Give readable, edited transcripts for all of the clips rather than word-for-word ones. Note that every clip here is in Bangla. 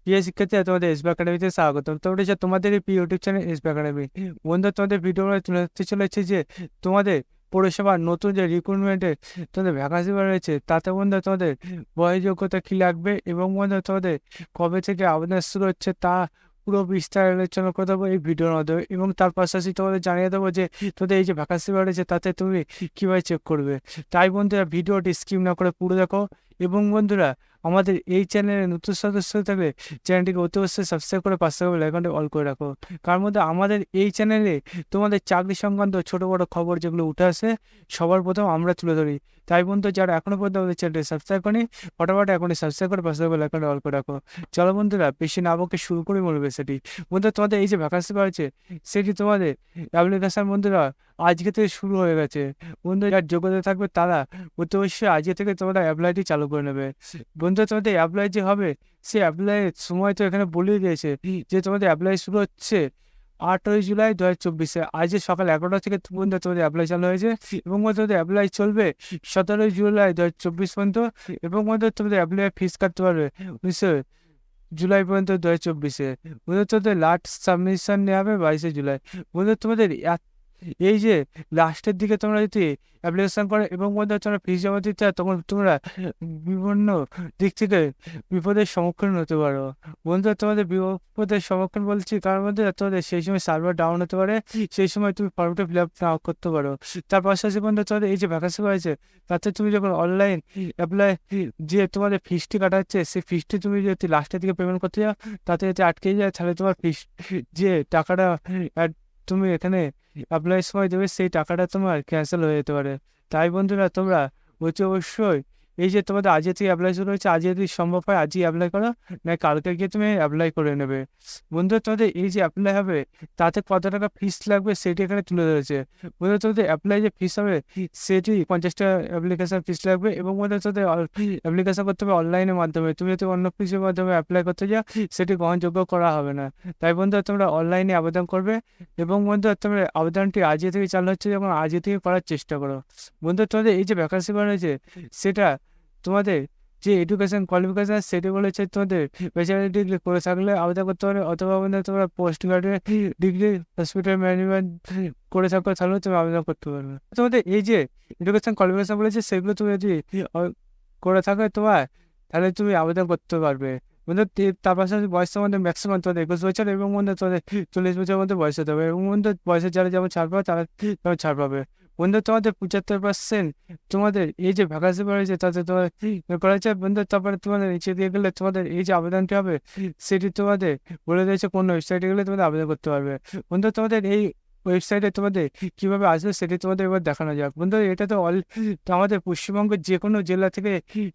প্রিয় শিক্ষার্থীরা, তোমাদের এসবি একাডেমিতে স্বাগতম। তোমরা যে তোমাদের এই প্রিয় ইউটিউব চ্যানেল এসবি একাডেমি বন্ধু, তোমাদের ভিডিও তুলে ধরতে চলেছে যে তোমাদের পৌরসভার নতুন যে রিক্রুটমেন্টের তোমাদের ভ্যাকান্সি রয়েছে, তাতে বন্ধু তোমাদের বয়স যোগ্যতা কী লাগবে এবং বন্ধু তোমাদের কবে থেকে আবেদন শুরু হচ্ছে তা পুরো বিস্তার আলোচনা করে দেবো এই ভিডিওর মাধ্যমে। এবং তার পাশাপাশি তোমাদের জানিয়ে দেবো যে তোদের এই যে ভ্যাকান্সি রয়েছে তাতে তুমি কীভাবে চেক করবে। তাই বন্ধুরা, ভিডিওটি স্কিপ না করে পুরো দেখো। এবং বন্ধুরা, আমাদের এই চ্যানেলে নতুন সদস্য থাকলে চ্যানেলটিকে অতি অবশ্যই সাবস্ক্রাইব করে পাশে বেল আইকনটি অল করে রাখো। কার মধ্যে আমাদের এই চ্যানেলে তোমাদের চাকরি সংক্রান্ত ছোটো বড়ো খবর যেগুলো উঠে আসে সবার প্রথম আমরা তুলে ধরি। তাই বন্ধু, যারা এখনও পর্যন্ত আমাদের চ্যানেলটি সাবস্ক্রাইব করেনি, ফটাফট এখনই সাবস্ক্রাইব করে পাশে বেল আইকনটি অল করে রাখো। চলো বন্ধুরা, বেশি না বকে শুরু করে বলবে সেটি। বন্ধু, তোমাদের এই যে ভ্যাকান্সি রয়েছে সেটি তোমাদের অ্যাপ্লিকেশন বন্ধুরা আজকে থেকে শুরু হয়ে গেছে। বন্ধু, যার যোগ্যতা থাকবে তারা অতি অবশ্যই আজকে থেকে তোমরা অ্যাপ্লাইটি চালু করে নেবে। বন্ধু, তোমাদের অ্যাপ্লাই যে হবে সে অ্যাপ্লাইয়ের সময় তো এখানে বলেই দিয়েছে যে তোমাদের অ্যাপ্লাই শুরু হচ্ছে 8ই জুলাই 2024। আজ সকাল 11টা থেকে বন্ধু তোমাদের অ্যাপ্লাই চালু হয়েছে এবং তোমাদের অ্যাপ্লাই চলবে 17ই জুলাই 2024 পর্যন্ত। এবং বন্ধু, তোমাদের অ্যাপ্লাই ফিস কাটতে পারবে 19 জুলাই পর্যন্ত 2024। বন্ধু, তোমাদের লাস্ট সাবমিশন নেওয়া হবে 22শে জুলাই। বন্ধু, তোমাদের এই যে লাস্টের দিকে তোমরা যদি অ্যাপ্লিকেশন করো এবং মধ্যে তোমরা ফিস জমা দিতে হয়, তখন তোমরা বিভিন্ন দিক থেকে বিপদের সম্মুখীন হতে পারো। বন্ধু, তোমাদের বিপদের সম্মুখীন বলছি কারণ মধ্যে তোমাদের সেই সময় সার্ভার ডাউন হতে পারে, সেই সময় তুমি ফর্মটা ফিল আপ নাও করতে পারো। তার পাশাপাশি বন্ধু, তোমাদের এই যে ভ্যাকান্সি রয়েছে তাতে তুমি যখন অনলাইন অ্যাপ্লাই যে তোমাদের ফিসটি কাটা হচ্ছে, সেই ফিসটি তুমি যদি লাস্টের দিকে পেমেন্ট করতে যাও তাতে যদি আটকে যায়, তাহলে তোমার ফিস যে টাকাটা তুমি এখানে অ্যাপ্লাইয়ের সময় দেবে সেই টাকাটা তোমার ক্যান্সেল হয়ে যেতে পারে। তাই বন্ধুরা, তোমরা অতি অবশ্যই এই যে তোমাদের আজকে থেকে অ্যাপ্লাই শুরু হয়েছে, আজকে যদি সম্ভব হয় আজই অ্যাপ্লাই করো, না কালকে গিয়ে তুমি অ্যাপ্লাই করে নেবে। বন্ধু, তোমাদের এই যে অ্যাপ্লাই হবে তাতে কত টাকা ফিস লাগবে সেটি এখানে তুলে ধরেছে। বন্ধু, তোমাদের অ্যাপ্লাই যে ফিস হবে সেটি 50 টাকা অ্যাপ্লিকেশন ফিস লাগবে। এবং বন্ধু, তোমাদের অ্যাপ্লিকেশন করতে হবে অনলাইনের মাধ্যমে। তুমি যদি অন্য কিছুর মাধ্যমে অ্যাপ্লাই করতে যাও সেটি গ্রহণযোগ্য করা হবে না। তাই বন্ধু, তোমরা অনলাইনে আবেদন করবে এবং বন্ধু, তোমরা আবেদনটি আজকে থেকে চালু হচ্ছে যখন আজকে থেকে করার চেষ্টা করো। বন্ধু, তোমাদের এই যে ভ্যাকান্সি রয়েছে সেটা তোমাদের যে এডুকেশন কোয়ালিফিকেশন সেটি বলেছে তোমাদের ব্যাচেলার ডিগ্রি করে থাকলে আবেদন করতে পারে, অথবা বন্ধু তোমরা post graduate degree hospital management করে থাকো তাহলে তুমি আবেদন করতে পারবে। তোমাদের এই যে এডুকেশন কোয়ালিফিকেশন বলেছে সেগুলো তুমি যদি করে থাকো তোমার, তাহলে তুমি আবেদন করতে পারবে। বন্ধু, তার পাশাপাশি বয়সের মধ্যে ম্যাক্সিমাম তোমাদের 21 বছর এবং বন্ধু তোমাদের 40 বছরের মধ্যে বয়স হতে হবে। এবং বন্ধু, বয়সের যারা যেমন ছাড় পাবে তারা তেমন ছাড় পাবে। বন্ধু, তোমাদের 75% তোমাদের এই যে ভ্যাকান্সি রয়েছে তাতে তোমার করা হয়েছে। বন্ধু, তারপরে তোমাদের নিচে দিয়ে গেলে তোমাদের এই যে আবেদনটি হবে সেটি তোমাদের বলে দিয়েছে কোন ওয়েবসাইটে গেলে তোমাদের আবেদন করতে পারবে। বন্ধু, তোমাদের এই ওয়েবসাইটে তোমাদের কীভাবে আসবে সেটি তোমাদের এবার দেখানো যাক। বন্ধু, এটা তো আমাদের পশ্চিমবঙ্গের যে কোনো জেলা থেকে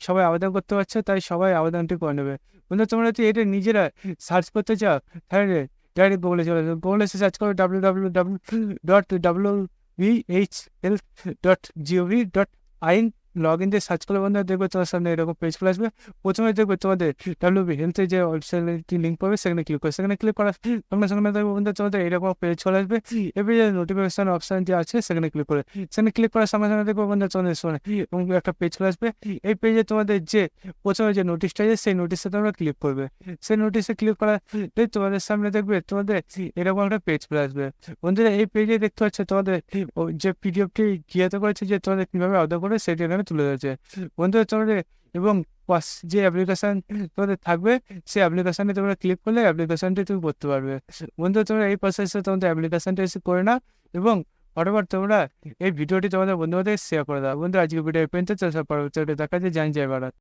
সবাই আবেদন করতে পারছে, তাই সবাই আবেদনটি করে নেবে। বন্ধু, তোমরা যদি এটা নিজেরা সার্চ করতে চাও তাহলে ডাইরেক্ট গুগলে চলে যাবে। গুগলে সার্চ করো www.vhl.gov.in। লগ ইন দিয়ে সার্চ করে বন্ধু দেখবে তোমার সামনে এরকম পেজ খুলে আসবে। প্রথমে দেখবে তোমাদের ডাব্লিউবি হেলথের যে ওয়েবসাইটটি লিঙ্ক পাবে সেখানে ক্লিক করে সেখানে ক্লিক করার সঙ্গে সঙ্গে দেখবে বন্ধু তোমাদের এরকম পেজ চলে আসবে। এবার যে নোটিফিকেশন অপশন যে আছে সেখানে ক্লিক করে সেখানে ক্লিক করার সঙ্গে সঙ্গে দেখবে বন্ধু তোমাদের শোনে এবং একটা পেজ চলে আসবে। এই পেজে তোমাদের যে প্রথমে যে নোটিশটা আছে সেই নোটিশে তোমরা ক্লিক করবে। সেই নোটিশে ক্লিক করার তোমাদের সামনে দেখবে তোমাদের এরকম একটা পেজ চলে আসবে। বন্ধুরা, এই পেজে দেখতে পাচ্ছ তোমাদের যে পিডিএফটি গিয়েতে করেছে যে তোমাদের কীভাবে আবেদন করবে সেটি এখানে তুলে ধরেছে। বন্ধুরা, তোমাদের এবং যে অ্যাপ্লিকেশান তোমাদের থাকবে সেই অ্যাপ্লিকেশানে তোমরা ক্লিক করলে অ্যাপ্লিকেশানটি তুমি করতে পারবে। বন্ধু, তোমরা এই প্রসেসে তোমাদের অ্যাপ্লিকেশানটা এসে করে নাও এবং ফটোফট তোমরা এই ভিডিওটি তোমাদের বন্ধুদের শেয়ার করে দাও। বন্ধু, আজকে ভিডিও পর্যন্ত পরবর্তী দেখা যায়। জয় ভারত।